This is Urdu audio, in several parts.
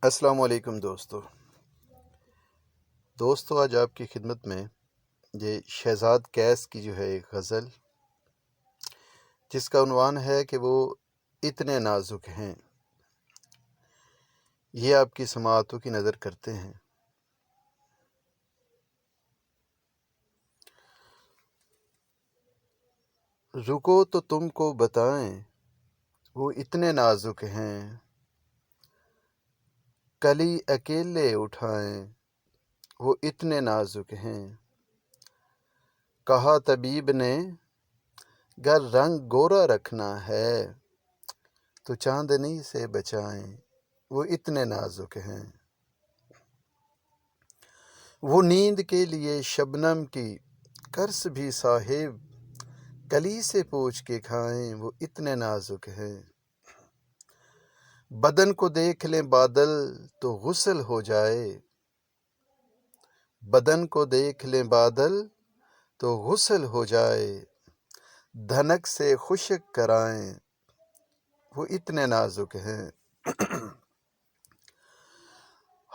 السلام علیکم دوستو آج آپ کی خدمت میں یہ شہزاد کیس کی جو ہے ایک غزل جس کا عنوان ہے کہ وہ اتنے نازک ہیں، یہ آپ کی سماعتوں کی نظر کرتے ہیں۔ رکو تو تم کو بتائیں وہ اتنے نازک ہیں، کلی اکیلے اٹھائیں وہ اتنے نازک ہیں۔ کہا طبیب نے گر رنگ گورا رکھنا ہے تو چاندنی سے بچائیں وہ اتنے نازک ہیں۔ وہ نیند کے لیے شبنم کی قرص بھی صاحب کلی سے پوچھ کے کھائیں وہ اتنے نازک ہیں۔ بدن کو دیکھ لیں بادل تو غسل ہو جائے، بدن کو دیکھ لیں بادل تو غسل ہو جائے، دھنک سے خشک کرائیں وہ اتنے نازک ہیں۔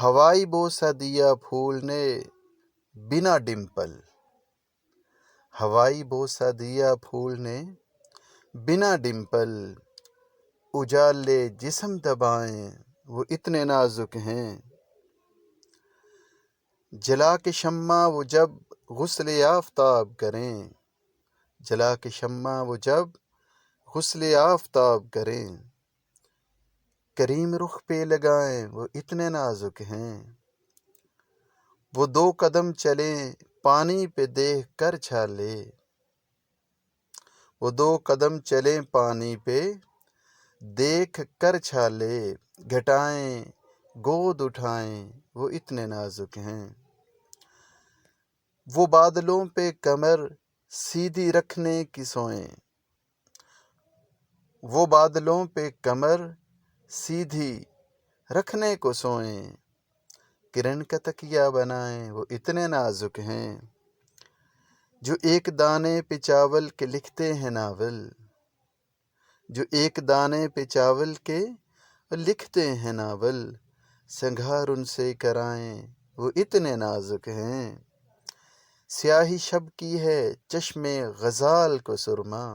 ہوائی بوسہ دیا پھول نے بنا ڈمپل، ہوائی بوسہ دیا پھول نے بنا ڈمپل، اجالے جسم دبائیں وہ اتنے نازک ہیں۔ جلا کے شمع وہ جب غسل آفتاب کریں، جلا کے شمع وہ جب غسل آفتاب کریں، کریم رخ پہ لگائیں وہ اتنے نازک ہیں۔ وہ دو قدم چلیں پانی پہ دیکھ کر چھالے، وہ دو قدم چلیں پانی پہ دیکھ کر چھالے، گھٹائیں گود اٹھائیں وہ اتنے نازک ہیں۔ وہ بادلوں پہ کمر سیدھی رکھنے کی سوئیں، وہ بادلوں پہ کمر سیدھی رکھنے کو سوئیں، کرن کا تکیہ بنائیں وہ اتنے نازک ہیں۔ جو ایک دانے پہ چاول کے لکھتے ہیں ناول، جو ایک دانے پہ چاول کے لکھتے ہیں ناول، سنگھار ان سے کرائیں وہ اتنے نازک ہیں۔ سیاہی شب کی ہے چشم غزال کو سرما،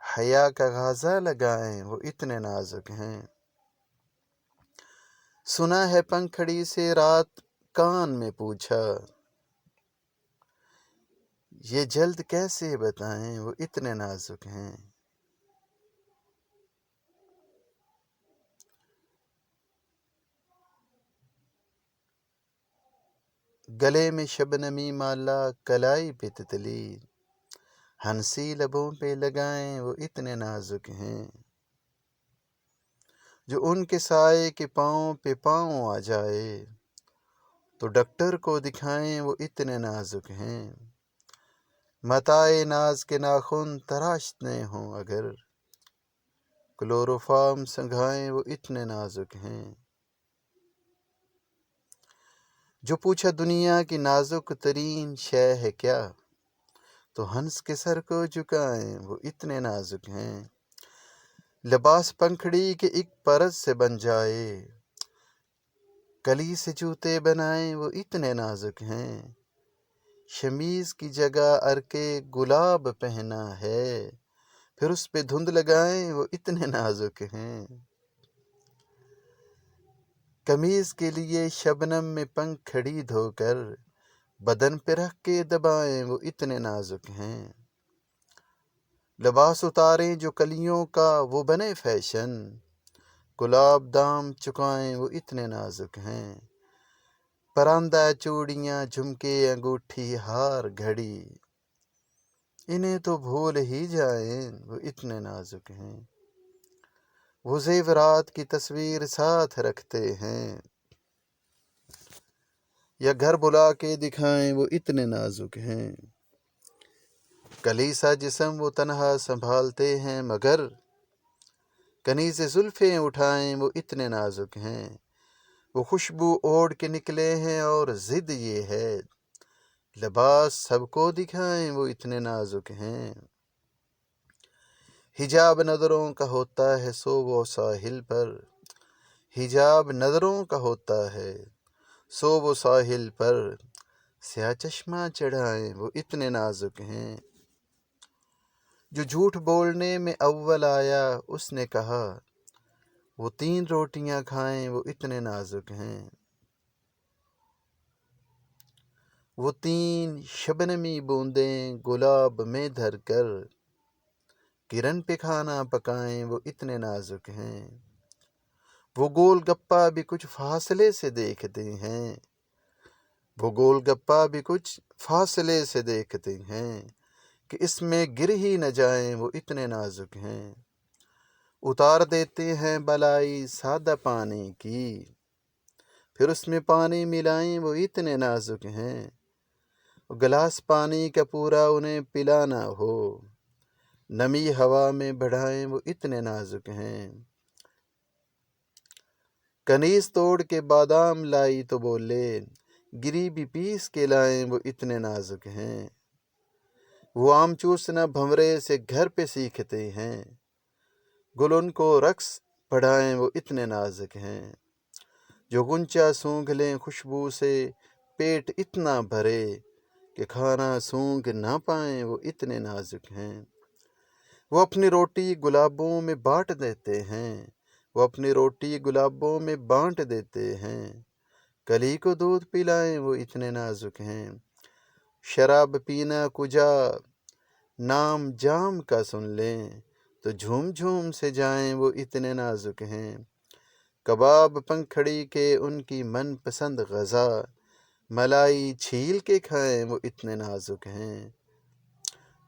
حیا کا غازہ لگائیں وہ اتنے نازک ہیں۔ سنا ہے پنکھڑی سے رات کان میں پوچھا، یہ جلد کیسے بتائیں وہ اتنے نازک ہیں۔ گلے میں شبنمی مالا کلائی پہ تتلی، ہنسی لبوں پہ لگائیں وہ اتنے نازک ہیں۔ جو ان کے سائے کے پاؤں پہ پاؤں آ جائے تو ڈاکٹر کو دکھائیں وہ اتنے نازک ہیں۔ متاع ناز کے ناخن تراشنے ہوں اگر، کلوروفارم سنگھائیں وہ اتنے نازک ہیں۔ جو پوچھا دنیا کی نازک ترین شے ہے کیا تو ہنس کے سر کو جھکائیں وہ اتنے نازک ہیں۔ لباس پنکھڑی کے ایک پرت سے بن جائے، کلی سے جوتے بنائیں وہ اتنے نازک ہیں۔ شمیز کی جگہ ارکے گلاب پہنا ہے، پھر اس پہ دھند لگائیں وہ اتنے نازک ہیں۔ قمیض کے لیے شبنم میں پنکھڑی دھو کر بدن پہ رکھ کے دبائیں وہ اتنے نازک ہیں۔ لباس اتاریں جو کلیوں کا وہ بنے فیشن، گلاب دام چکائیں وہ اتنے نازک ہیں۔ پراندہ چوڑیاں جھمکے انگوٹھی ہار گھڑی، انہیں تو بھول ہی جائیں وہ اتنے نازک ہیں۔ وہ زیورات کی تصویر ساتھ رکھتے ہیں یا گھر بلا کے دکھائیں وہ اتنے نازک ہیں۔ کلیسا جسم وہ تنہا سنبھالتے ہیں مگر کنی سے زلفیں اٹھائیں وہ اتنے نازک ہیں۔ وہ خوشبو اوڑھ کے نکلے ہیں اور ضد یہ ہے، لباس سب کو دکھائیں وہ اتنے نازک ہیں۔ حجاب نظروں کا ہوتا ہے سو وہ ساحل پر، حجاب نظروں کا ہوتا ہے، سو وہ ساحل پر سیاہ چشمہ چڑھائیں وہ اتنے نازک ہیں۔ جو جھوٹ بولنے میں اول آیا اس نے کہا وہ 3 روٹیاں کھائیں وہ اتنے نازک ہیں۔ وہ 3 شبنمی بوندیں گلاب میں دھر کر کرن پہ کھانا پکائیں وہ اتنے نازک ہیں۔ وہ گول گپا بھی کچھ فاصلے سے دیکھتے ہیں، وہ گول گپا بھی کچھ فاصلے سے دیکھتے ہیں کہ اس میں گر ہی نہ جائیں وہ اتنے نازک ہیں۔ اتار دیتے ہیں بلائی سادہ پانی کی، پھر اس میں پانی ملائیں وہ اتنے نازک ہیں۔ گلاس پانی کا پورا انہیں پلانا ہو، نمی ہوا میں بڑھائیں وہ اتنے نازک ہیں۔ کنیز توڑ کے بادام لائی تو بولے گری بھی پیس کے لائیں وہ اتنے نازک ہیں۔ وہ آم چوسنا بھنورے سے گھر پہ سیکھتے ہیں، گل ان کو رقص پڑھائیں وہ اتنے نازک ہیں۔ جو غنچہ سونگھ لیں خوشبو سے پیٹ اتنا بھرے کہ کھانا سونگھ نہ پائیں وہ اتنے نازک ہیں۔ وہ اپنی روٹی گلابوں میں بانٹ دیتے ہیں، وہ اپنی روٹی گلابوں میں بانٹ دیتے ہیں، کلی کو دودھ پلائیں وہ اتنے نازک ہیں۔ شراب پینا کجا نام جام کا سن لیں تو جھوم جھوم سے جائیں وہ اتنے نازک ہیں۔ کباب پنکھڑی کے ان کی من پسند غذا، ملائی چھیل کے کھائیں وہ اتنے نازک ہیں۔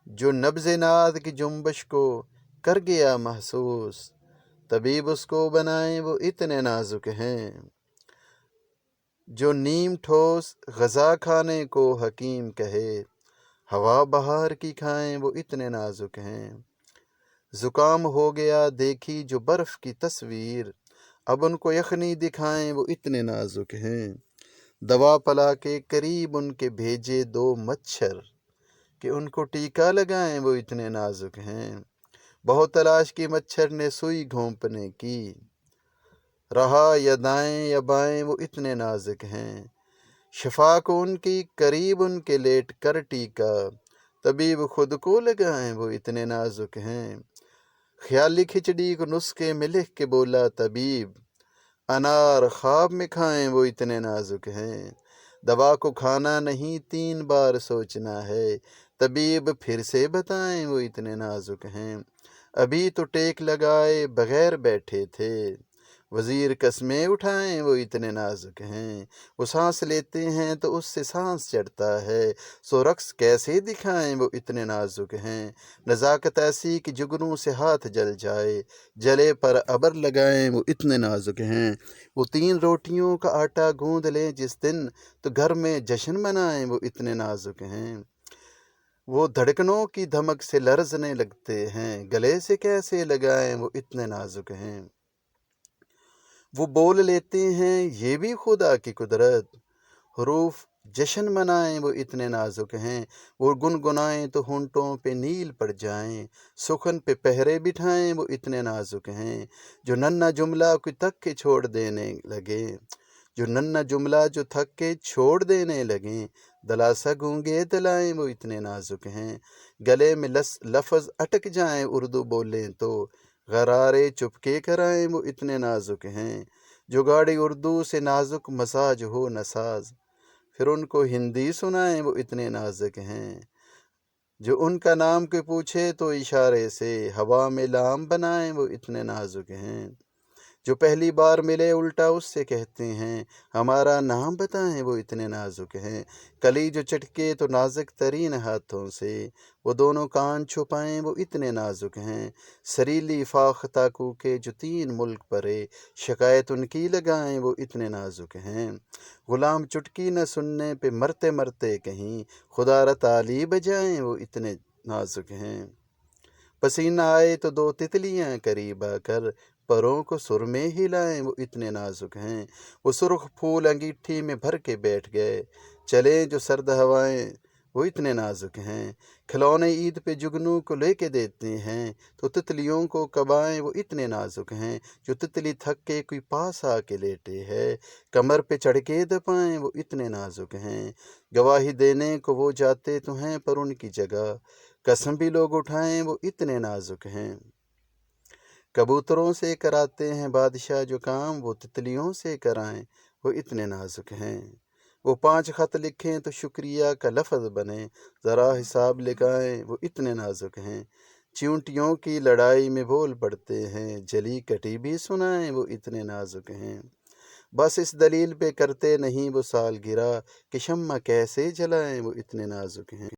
جو نبض ناد کی جنبش کو کر گیا محسوس، طبیب اس کو بنائیں وہ اتنے نازک ہیں۔ جو نیم ٹھوس غذا کھانے کو حکیم کہے، ہوا بہار کی کھائیں وہ اتنے نازک ہیں۔ زکام ہو گیا دیکھی جو برف کی تصویر، اب ان کو یخنی دکھائیں وہ اتنے نازک ہیں۔ دوا پلا کے قریب ان کے بھیجے 2 مچھر کہ ان کو ٹیکا لگائیں وہ اتنے نازک ہیں۔ بہت تلاش کی مچھر نے سوئی گھونپنے کی، رہا یا دائیں یا بائیں وہ اتنے نازک ہیں۔ شفا کو ان کی قریب ان کے لیٹ کر ٹیکا، طبیب خود کو لگائیں وہ اتنے نازک ہیں۔ خیالی کھچڑی کو نسخے میں لکھ کے بولا طبیب، انار خواب میں کھائیں وہ اتنے نازک ہیں۔ دوا کو کھانا نہیں 3 بار سوچنا ہے، طبیب پھر سے بتائیں وہ اتنے نازک ہیں۔ ابھی تو ٹیک لگائے بغیر بیٹھے تھے، وزیر قسمیں اٹھائیں وہ اتنے نازک ہیں۔ وہ سانس لیتے ہیں تو اس سے سانس چڑھتا ہے، سو رقص کیسے دکھائیں وہ اتنے نازک ہیں۔ نزاکت ایسی کہ جگنوں سے ہاتھ جل جائے، جلے پر ابر لگائیں وہ اتنے نازک ہیں۔ وہ 3 روٹیوں کا آٹا گوندھ لیں جس دن تو گھر میں جشن منائیں وہ اتنے نازک ہیں۔ وہ دھڑکنوں کی دھمک سے لرزنے لگتے ہیں، گلے سے کیسے لگائیں وہ اتنے نازک ہیں۔ وہ بول لیتے ہیں یہ بھی خدا کی قدرت، حروف جشن منائیں وہ اتنے نازک ہیں۔ وہ گنگنائیں تو ہونٹوں پہ نیل پڑ جائیں، سخن پہ پہرے بٹھائیں وہ اتنے نازک ہیں۔ جو ننھا جملہ کو تک کے چھوڑ دینے لگے، جو ننھا جملہ جو تھک کے چھوڑ دینے لگیں، دلاسا گونگے دلائیں وہ اتنے نازک ہیں۔ گلے میں لفظ اٹک جائیں اردو بولیں تو غرارے چپکے کرائیں وہ اتنے نازک ہیں۔ جو گاڑی اردو سے نازک مزاج ہو نساز، پھر ان کو ہندی سنائیں وہ اتنے نازک ہیں۔ جو ان کا نام کوئی پوچھے تو اشارے سے ہوا میں لام بنائیں وہ اتنے نازک ہیں۔ جو پہلی بار ملے الٹا اس سے کہتے ہیں ہمارا نام بتائیں وہ اتنے نازک ہیں۔ کلی جو چٹکے تو نازک ترین ہاتھوں سے، وہ دونوں کان چھپائیں وہ اتنے نازک ہیں۔ سریلی فاختہ کوکے جو 3 ملک پرے، شکایت ان کی لگائیں وہ اتنے نازک ہیں۔ غلام چٹکی نہ سننے پہ مرتے مرتے کہیں، خدا را تالی بجائیں وہ اتنے نازک ہیں۔ پسینہ آئے تو 2 تتلیاں قریب آ کر پروں کو سرمے ہلائیں وہ اتنے نازک ہیں۔ وہ سرخ پھول انگیٹھی میں بھر کے بیٹھ گئے، چلیں جو سرد ہوائیں وہ اتنے نازک ہیں۔ کھلونے عید پہ جگنو کو لے کے دیتے ہیں تو تتلیوں کو کبائیں وہ اتنے نازک ہیں۔ جو تتلی تھک کے کوئی پاس آ کے لیٹے ہے، کمر پہ چڑھ کے دبائیں وہ اتنے نازک ہیں۔ گواہی دینے کو وہ جاتے تو ہیں پر ان کی جگہ قسم بھی لوگ اٹھائیں وہ اتنے نازک ہیں۔ کبوتروں سے کراتے ہیں بادشاہ جو کام وہ تتلیوں سے کرائیں وہ اتنے نازک ہیں۔ وہ 5 خط لکھیں تو شکریہ کا لفظ بنے، ذرا حساب لگائیں وہ اتنے نازک ہیں۔ چیونٹیوں کی لڑائی میں بول پڑتے ہیں، جلی کٹی بھی سنائیں وہ اتنے نازک ہیں۔ بس اس دلیل پہ کرتے نہیں وہ سالگرہ کہ شمع کیسے جلائیں وہ اتنے نازک ہیں۔